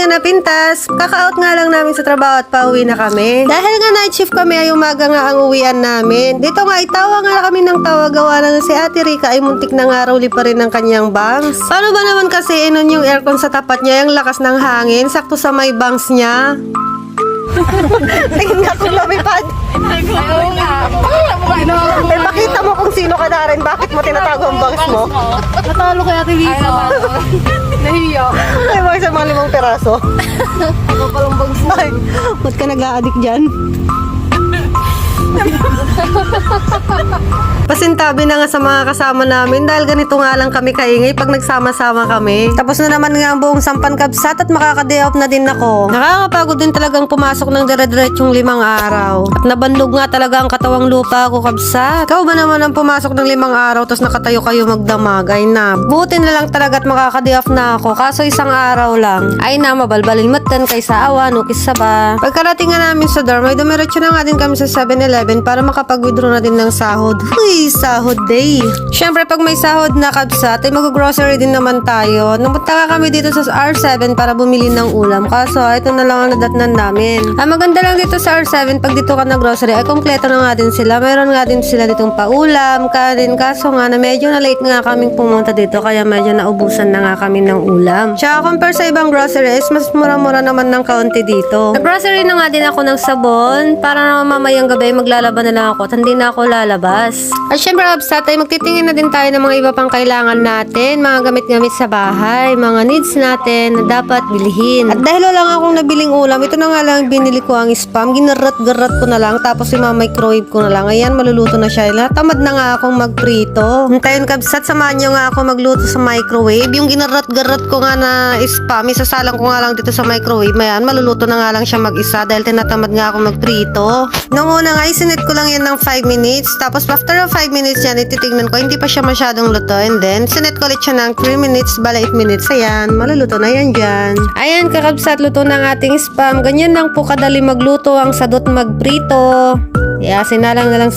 nga napintas. Kaka-out nga lang namin sa trabaho at pauwi na kami. Dahil nga night shift kami ay umaga nga ang uwian namin. Dito nga itawa nga kami ng tawa gawa na si Ate Rica ay muntik na nga raw pa rin ng kanyang bangs. Paano ba naman kasi inon yung aircon sa tapat niya, yung lakas ng hangin, sakto sa may bangs niya. Tingin nga kung lumipad. Eh, pakita mo kung sino ka na rin. Bakit mo tinatago ang bangs mo? Natalo kay Ate Lisa. Nahiya. Ay, mga sa mga 5 peraso. Ako palang bangs mo. Ay, ba't ka nag-a-addict dyan? Pasintabi na nga sa mga kasama namin dahil ganito nga lang kami kaingay pag nagsama-sama kami. Tapos na naman nga ang buong sampan kabsat at makaka-day off na din ako. Nakakapagod din talagang pumasok ng dire-diretsong 5 araw. At nabandog nga talaga ang katawang lupa ko kabsat. Ikaw ba naman ang pumasok ng 5 araw tapos nakatayo kayo magdamag? Ay na, buti na lang talaga at makaka-day off na ako. Kaso 1 araw lang. Ay na, mabalbalin matan kaysa awan, ukis sa ba. Pagkarating nga namin sa dorm, ay dumiretso na nga din kami sa 7-Eleven para makapag-withdraw na din ng sahod. Uy, sahod day. Siyempre, pag may sahod na kabsat, ay mag-grocery din naman tayo. Napunta nga kami dito sa R7 para bumili ng ulam. Kaso, ito na lang ang nadatnan namin. Ang maganda lang dito sa R7, pag dito ka na grocery, ay kompleto na nga din sila. Meron nga din sila ditong paulam, kanin. Kaso nga, na medyo na late nga kaming pumunta dito, kaya medyo naubusan na nga kami ng ulam. Tsaka, compare sa ibang grocery, is mas mura-mura naman ng kaunti dito. Nag-grocery na nga din ako ng sabon, para na mamayang gabi, maglalaban na lang ako at hindi na ako lalabas. At syempre, kabsat, ay magtitingin na din tayo ng mga iba pang kailangan natin, mga gamit-gamit sa bahay, mga needs natin na dapat bilhin. At dahil wala nga akong nabiling ulam, ito na nga lang binili ko ang spam, ginarat-garat ko na lang, tapos microwave ko na lang. Ayan, maluluto na siya. Tamad na nga akong magprito. Hintayin kabsat, samahan nyo nga ako magluto sa microwave. Yung ginarat-garat ko nga na spam, isasalang ko nga lang dito sa microwave. Ayan, maluluto na nga lang siya mag-isa dahil tinatamad nga ako magprito. Nung una nga, isinet ko lang yan ng 5 minutes. Tapos after 5 minutes yan, ititignan ko, hindi pa siya masyadong luto. And then, sinet ko ulit siya ng 3 minutes, bala 8 minutes. Ayan, maluluto na yan dyan. Ayan, kakabsat, luto ng ating spam. Ganyan lang po kadali magluto ang sadot magprito. Kaya, sinalang na lang